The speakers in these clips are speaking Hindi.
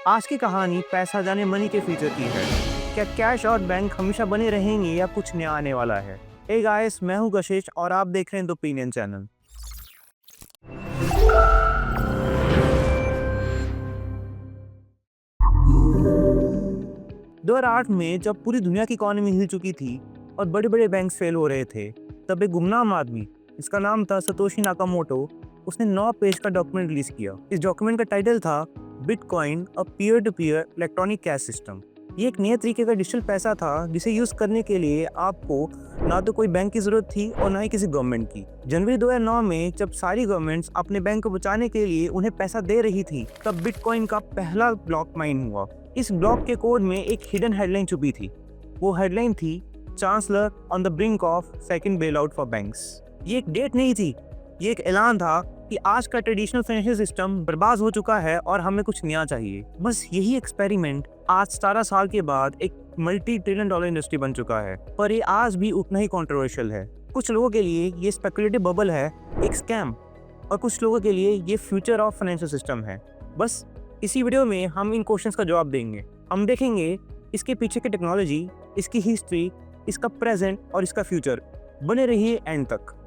आज की कहानी पैसा जाने मनी के फ्यूचर की है। क्या कैश और बैंक हमेशा बने रहेंगे या कुछ नया आने वाला है? हे गाइस, मैं हूं कशिश और आप देख रहे हैं द ओपिनियन चैनल। 2008 में जब पूरी दुनिया की इकोनॉमी हिल चुकी थी और बड़े बड़े बैंक फेल हो रहे थे, तब एक गुमनाम आदमी, इसका नाम था सतोशी नाकामोटो, उसने 9 पेज का डॉक्यूमेंट रिलीज किया। इस डॉक्यूमेंट का टाइटल था Bitcoin, a peer to peer electronic cash system. ये एक नए तरीके का डिजिटल पैसा था जिसे यूज करने के लिए आपको ना तो कोई बैंक की जरूरत थी और ना ही किसी गवर्नमेंट की। जनवरी 2009 में जब सारी गवर्नमेंट्स अपने बैंक को बचाने के लिए उन्हें पैसा दे रही थी, तब बिटकॉइन का पहला ब्लॉक माइन हुआ। इस ब्लॉक के कोड में एक हिडन हेडलाइन छुपी थी। वो हेडलाइन थी chancellor on the brink of second bail out for banks. ये एक डेट नहीं थी, ये एक ऐलान था कि आज का ट्रेडिशनल फाइनेंशियल सिस्टम बर्बाद हो चुका है और हमें कुछ नया चाहिए। बस यही एक्सपेरिमेंट आज 17 साल के बाद एक मल्टी ट्रिलियन डॉलर इंडस्ट्री बन चुका है, पर ये आज भी उतना ही कंट्रोवर्शियल है। कुछ लोगों के लिए ये स्पेकुलेटिव बबल है, एक स्कैम, और कुछ लोगों के लिए ये फ्यूचर ऑफ फाइनेंशियल सिस्टम है। बस इसी वीडियो में हम इन क्वेश्चंस का जवाब देंगे। हम देखेंगे इसके पीछे की टेक्नोलॉजी, इसकी हिस्ट्री, इसका प्रेजेंट और इसका फ्यूचर। बने रहिए एंड तक।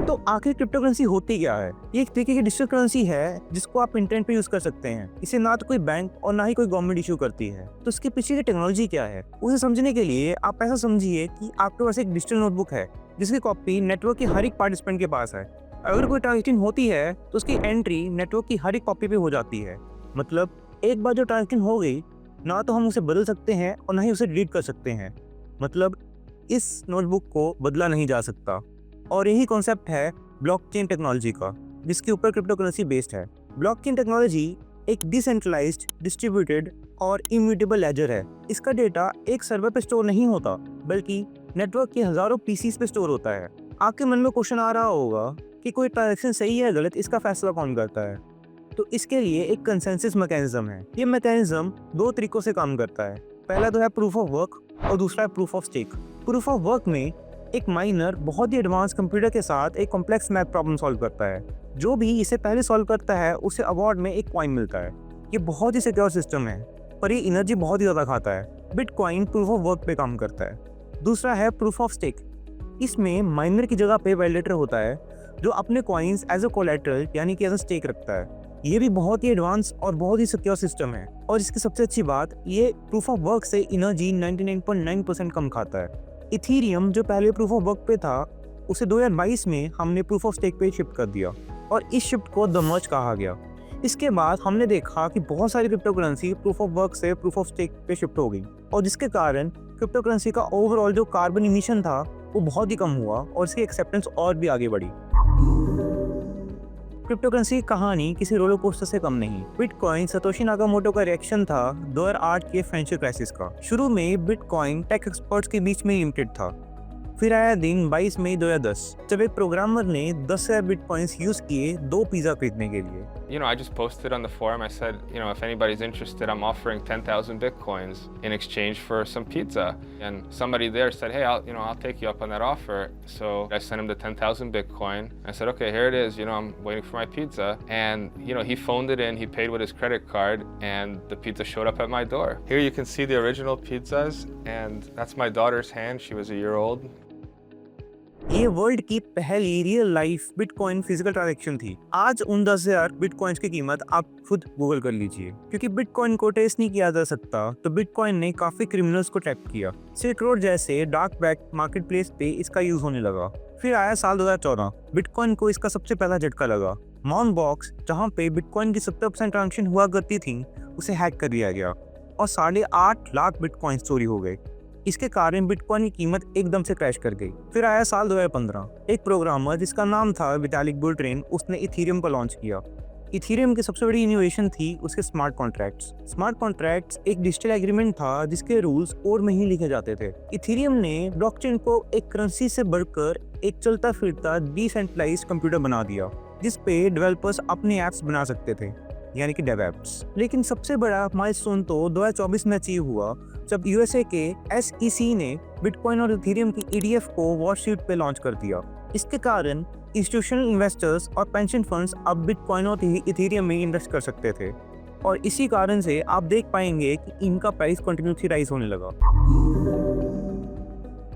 तो आखिर क्रिप्टोकरेंसी होती क्या है? ये एक तरीके की डिजिटल करेंसी है जिसको आप इंटरनेट पे यूज कर सकते हैं। इसे ना तो कोई बैंक और ना ही कोई गवर्नमेंट इशू करती है। तो इसके पीछे की टेक्नोलॉजी क्या है, उसे समझने के लिए आप ऐसा समझिए कि आपके पास एक डिजिटल नोटबुक है जिसकी कॉपी नेटवर्क के हर एक पार्टिसिपेंट के पास है। अगर कोई ट्रांजेक्शन होती है तो उसकी एंट्री नेटवर्क की हर एक कॉपी पे हो जाती है। मतलब एक बार जो ट्रांजेक्शन हो गई, ना तो हम उसे बदल सकते हैं और ना ही उसे डिलीट कर सकते हैं। मतलब इस नोटबुक को बदला नहीं जा सकता। और यही कॉन्सेप्ट है ब्लॉकचेन टेक्नोलॉजी का, जिसके ऊपर क्रिप्टोकरेंसी बेस्ड है। ब्लॉकचेन टेक्नोलॉजी एक डिसेंट्रलाइज्ड, डिस्ट्रीब्यूटेड और इम्यूटेबल लेजर है। इसका डेटा एक सर्वर पे स्टोर नहीं होता, बल्कि नेटवर्क के हजारों पीसीस पे स्टोर होता है। आपके मन में क्वेश्चन आ रहा होगा कि कोई ट्रांजैक्शन सही है गलत, इसका फैसला कौन करता है? तो इसके लिए एक कंसेंसस मैकेनिज्म है। ये मैकेनिज्म 2 तरीकों से काम करता है। पहला तो है प्रूफ ऑफ वर्क और दूसरा है proof of stake. Proof of work में एक माइनर बहुत ही एडवांस कंप्यूटर के साथ एक कॉम्प्लेक्स मैथ प्रॉब्लम सॉल्व करता है। जो भी इसे पहले सॉल्व करता है उसे अवार्ड में एक कॉइन मिलता है। ये बहुत ही सिक्योर सिस्टम है, पर ये एनर्जी बहुत ही ज़्यादा खाता है। बिटकॉइन प्रूफ ऑफ वर्क पे काम करता है। दूसरा है प्रूफ ऑफ स्टेक। इसमें माइनर की जगह पे वैलिडेटर होता है जो अपने कॉइन्स एज अ कोलैटरल यानी कि एज अ स्टेक रखता है। ये भी बहुत ही एडवांस और बहुत ही सिक्योर सिस्टम है। और इसकी सबसे अच्छी बात, ये प्रूफ ऑफ वर्क से एनर्जी 99.9% कम खाता है। इथीरियम जो पहले प्रूफ ऑफ वर्क पे था, उसे 2022 में हमने प्रूफ ऑफ स्टेक पे शिफ्ट कर दिया और इस शिफ्ट को द मर्ज कहा गया। इसके बाद हमने देखा कि बहुत सारी क्रिप्टोकरेंसी प्रूफ ऑफ वर्क से प्रूफ ऑफ स्टेक पे शिफ्ट हो गई, और जिसके कारण क्रिप्टोकरेंसी का ओवरऑल जो कार्बन इमिशन था वो बहुत ही कम हुआ और इसकी एक्सेप्टेंस और भी आगे बढ़ी। क्रिप्टोकरेंसी की कहानी किसी रोलर कोस्टर से कम नहीं। बिटकॉइन सतोशी नाकामोटो का रिएक्शन था 2008 के फाइनेंशियल क्राइसिस का। शुरू में बिटकॉइन टेक एक्सपर्ट्स के बीच में लिमिटेड था। फिर आया दिन 22 मई 2010, जब एक प्रोग्रामर ने 10,000 बिटकॉइंस यूज किए 2 पिज्जा खरीदने के लिए। I just posted on the forum. I said, if anybody's interested, I'm offering 10,000 bitcoins in exchange for some pizza. And somebody there said, hey, I'll take you up on that offer. So I sent him the 10,000 bitcoin. I said, okay, here it is. I'm waiting for my pizza. And he phoned it in. He paid with his credit card, and the pizza showed up at my door. Here you can see the original pizzas, and that's my daughter's hand. She was a year old. ये वर्ल्ड की पहली real life bitcoin physical transaction थी। आज उन 10,000 बिटकॉइंस की कीमत आप खुद गूगल कर लीजिए। क्योंकि बिटकॉइन को टेस्ट नहीं किया जा सकता, तो बिटकॉइन ने काफी क्रिमिनल्स को ट्रैप किया। सिल्क रोड जैसे डार्क वेब मार्केट प्लेस पे इसका यूज होने लगा। फिर आया साल 2014, बिटकॉइन को इसका सबसे पहला झटका लगा। माउंट बॉक्स, जहाँ पे बिटकॉइन की 70% ट्रांजेक्शन हुआ करती थी, उसे हैक कर दिया गया और 8.5 लाख बिटकॉइन चोरी हो गए। इसके कारण बिटकॉइन की कीमत एकदम से क्रैश कर गई। फिर आया साल 2015, एक प्रोग्रामर जिसका नाम था विटालिक बुटेरिन, उसने इथीरियम को लॉन्च किया। इथीरियम की सबसे बड़ी इनोवेशन थी उसके स्मार्ट कॉन्ट्रैक्ट्स। स्मार्ट कॉन्ट्रैक्ट्स एक डिजिटल एग्रीमेंट था जिसके रूल्स कोड में ही लिखे जाते थे। इथीरियम ने ब्लॉकचेन को एक करेंसी से बढ़कर एक चलता फिरता डिसेंट्रलाइज्ड कंप्यूटर बना दिया, जिस पे डेवलपर्स अपने एप्स बना सकते थे, यानी कि डेव एप्स। लेकिन सबसे बड़ा माइलस्टोन तो 2024 में अचीव हुआ, जब यूएसए के SEC ने बिटकॉइन और इथीरियम की ETF को वॉल स्ट्रीट पे लॉन्च कर दिया। इसके कारण इंस्टीट्यूशनल इन्वेस्टर्स और पेंशन फंड्स अब बिटकॉइन और इथीरियम में इन्वेस्ट कर सकते थे और इसी कारण से आप देख पाएंगे कि इनका प्राइस कंटिन्यूसली राइज होने लगा।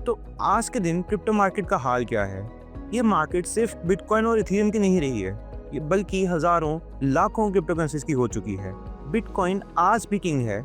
तो आज के दिन क्रिप्टो मार्केट का हाल क्या है? ये मार्केट सिर्फ बिटकॉइन और इथेरियम की नहीं रही है, ये बल्कि हजारों लाखों क्रिप्टो करेंसीज की हो चुकी है। बिटकॉइन आज भी किंग है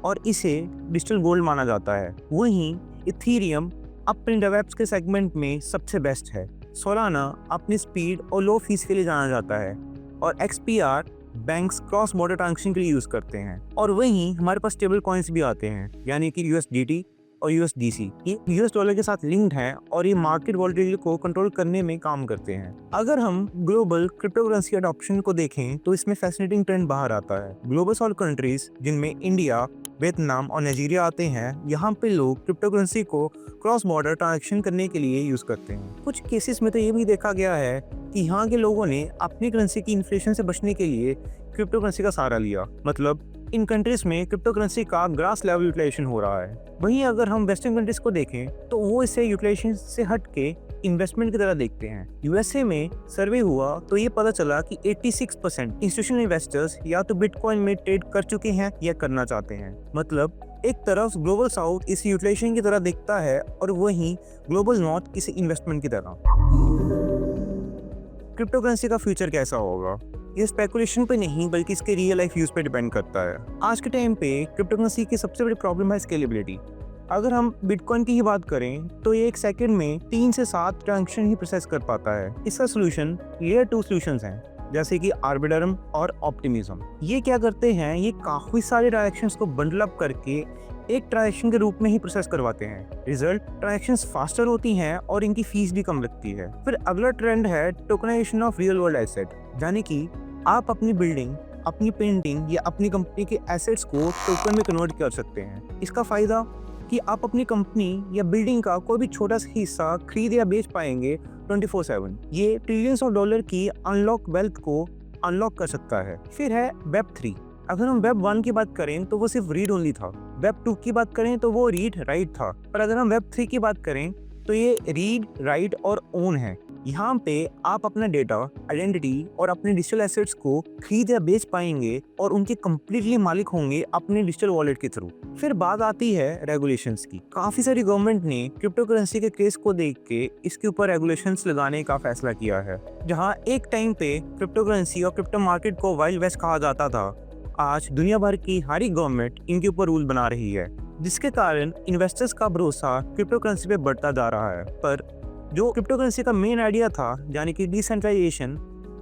और इसे डिजिटल गोल्ड माना जाता है। वहीं इथेरियम अपने डेवलप्स के सेगमेंट में सबसे बेस्ट है। सोलाना अपनी स्पीड और लो फीस के लिए जाना जाता है और XPR banks cross border transaction के लिए यूज करते हैं। और वहीं हमारे पास स्टेबल कॉइन्स भी आते हैं, यानी कि USDT और USDC। ये US डॉलर के साथ लिंक्ड हैं और ये मार्केट वॉलेटिलिटी को कंट्रोल करने में काम करते हैं। अगर हम ग्लोबल क्रिप्टो करेंसी अडॉप्शन को देखें तो इसमें फैसिनेटिंग ट्रेंड बाहर आता है। ग्लोबल साउथ कंट्रीज जिनमें इंडिया, वियतनाम और नाइजीरिया आते हैं, यहाँ पे लोग क्रिप्टो करेंसी को क्रॉस बॉर्डर ट्रांजेक्शन करने के लिए यूज करते हैं। कुछ केसेस में तो ये भी देखा गया है कि यहाँ के लोगों ने अपनी करेंसी की इन्फ्लेशन से बचने के लिए क्रिप्टो करेंसी का सहारा लिया। मतलब इन कंट्रीज में क्रिप्टो करेंसी का ग्रास लेवल यूटिलाइजेशन हो रहा है। वहीं अगर हम वेस्टर्न कंट्रीज को देखें तो वो इसे यूटिलाइजेशन से हट के इन्वेस्टमेंट की तरह देखते हैं। USA में सर्वे हुआ तो ये पता चला कि 86% इंस्टीट्यूशनल इन्वेस्टर्स या तो बिटकॉइन में ट्रेड कर चुके हैं या करना चाहते हैं। मतलब एक तरफ ग्लोबल साउथ इसे यूटिलाइजेशन की तरह देखता है और वहीं ग्लोबल नॉर्थ इसे इन्वेस्टमेंट की तरह। क्रिप्टो करेंसी का फ्यूचर कैसा होगा? ये स्पेकुलेशन पे नहीं बल्कि इसके रियल लाइफ यूज पे डिपेंड करता है। आज के टाइम पे क्रिप्टो करेंसी की सबसे बड़ी प्रॉब्लम है स्केलेबिलिटी। अगर हम बिटकॉइन की ही बात करें तो ये एक सेकंड में 3 से 7 ट्रांजेक्शन ही प्रोसेस कर पाता है। इसका सोल्यूशन लेयर 2 सॉल्यूशंस हैं, जैसे कि आर्बिटरम और ऑप्टिमिज्म। ये क्या करते हैं, ये काफी सारे ट्रांजेक्शंस को बंडल अप करके एक ट्रांजेक्शन के रूप में ही प्रोसेस करवाते हैं। रिजल्ट ट्रांजेक्शंस फास्टर होती हैं और इनकी फीस भी कम लगती है। फिर अगला ट्रेंड है tokenisation of real world asset, यानी कि आप अपनी बिल्डिंग, अपनी पेंटिंग या अपनी कंपनी के एसेट्स को टोकन में कन्वर्ट कर सकते हैं। इसका फायदा कि आप अपनी कंपनी या बिल्डिंग का कोई भी छोटा सा हिस्सा खरीद या बेच पाएंगे 24/7। ये ट्रिलियंस ऑफ डॉलर की अनलॉक वेल्थ को अनलॉक कर सकता है। फिर है वेब 3। अगर हम वेब 1 की बात करें तो वो सिर्फ रीड ओनली था। वेब 2 की बात करें तो वो रीड राइट था। पर अगर हम वेब 3 की बात करें तो ये रीड राइट और ओन है। यहाँ पे आप अपना डेटा, आइडेंटिटी और अपने डिजिटल एसेट्स को खरीद या बेच पाएंगे और उनके कंप्लीटली मालिक होंगे अपने डिजिटल वॉलेट के थ्रू। फिर बात आती है रेगुलेशंस की। काफी सारी गवर्नमेंट ने क्रिप्टो करेंसी के केस को देख के इसके ऊपर रेगुलेशंस लगाने का फैसला किया है। जहाँ एक टाइम पे क्रिप्टो करेंसी और क्रिप्टो मार्केट को वाइल्ड वेस्ट कहा जाता था, आज दुनिया भर की हर एक गवर्नमेंट इनके ऊपर रूल बना रही है, जिसके कारण इन्वेस्टर्स का भरोसा क्रिप्टो करेंसी पे बढ़ता जा रहा है। पर जो क्रिप्टो करेंसी का मेन आइडिया था, यानी कि डिसेंट्रलाइजेशन,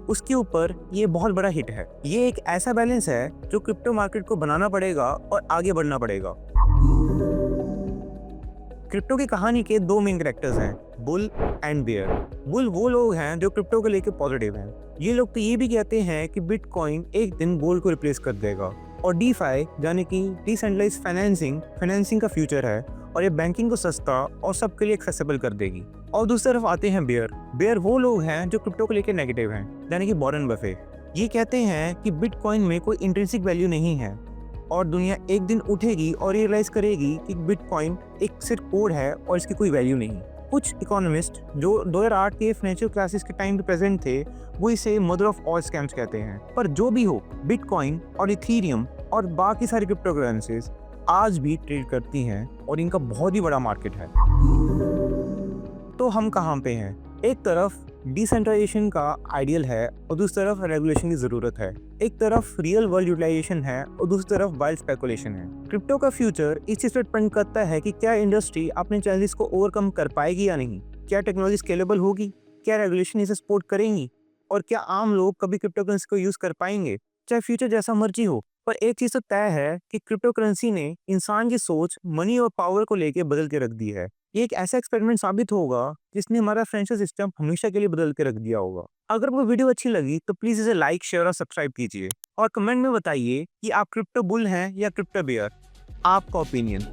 उसके ऊपर ये बहुत बड़ा हिट है। ये एक ऐसा बैलेंस है जो क्रिप्टो मार्केट को बनाना पड़ेगा और आगे बढ़ना पड़ेगा। क्रिप्टो की कहानी के 2 मेन कैरेक्टर्स हैं, बुल एंड बेयर। बुल वो लोग हैं जो क्रिप्टो को लेकर पॉजिटिव हैं। ये लोग तो ये भी कहते हैं कि बिटकॉइन एक दिन गोल्ड को रिप्लेस कर देगा और डीफाई यानी कि डिसेंट्रलाइज्ड फाइनेंसिंग का फ्यूचर है और ये बैंकिंग को सस्ता और सबके लिए एक्सेसिबल कर देगी। और दूसरी तरफ आते हैं बेयर वो लोग हैं जो क्रिप्टो को लेकर नेगेटिव हैं, यानी कि वॉरेन बफेट। ये कहते हैं कि बिटकॉइन में कोई इंट्रिंसिक वैल्यू नहीं है और दुनिया एक दिन उठेगी और रियलाइज करेगी कि बिटकॉइन एक सिर्फ कोड है और इसकी कोई वैल्यू नहीं। कुछ इकोनॉमिस्ट जो 2008 के फाइनेंशियल क्राइसिस के टाइम पे प्रेजेंट थे, वो इसे मदर ऑफ ऑल स्कैम्स कहते हैं। पर जो भी हो, बिटकॉइन और इथेरियम और बाकी सारी क्रिप्टो करेंसीज आज भी ट्रेड करती हैं और इनका बहुत ही बड़ा मार्केट है। तो हम कहाँ पे हैं? एक तरफ डिसेंट्रलाइजेशन का आइडियल है और दूसरी तरफ रेगुलेशन की जरूरत है। एक तरफ रियल वर्ल्ड यूटिलाइजेशन है और दूसरी तरफ वाइल्ड स्पेकुलेशन है। क्रिप्टो का फ्यूचर इस चीज पर डिपेंड करता है कि क्या इंडस्ट्री अपने चैलेंजेस को ओवरकम कर पाएगी या नहीं, क्या टेक्नोलॉजी स्केलेबल होगी, क्या रेगुलेशन इसे सपोर्ट करेंगी और क्या आम लोग कभी क्रिप्टो करेंसी को यूज कर पाएंगे। चाहे फ्यूचर जैसा मर्जी हो, पर एक चीज तो तय है कि क्रिप्टो करेंसी ने इंसान की सोच, मनी और पावर को लेके बदल के रख दी है। ये एक ऐसा एक्सपेरिमेंट साबित होगा जिसने हमारा फाइनेंशियल सिस्टम हमेशा के लिए बदल के रख दिया होगा। अगर वो वीडियो अच्छी लगी तो प्लीज इसे लाइक, शेयर और सब्सक्राइब कीजिए और कमेंट में बताइए कि आप क्रिप्टो बुल हैं या क्रिप्टो बेयर। आपका ओपिनियन।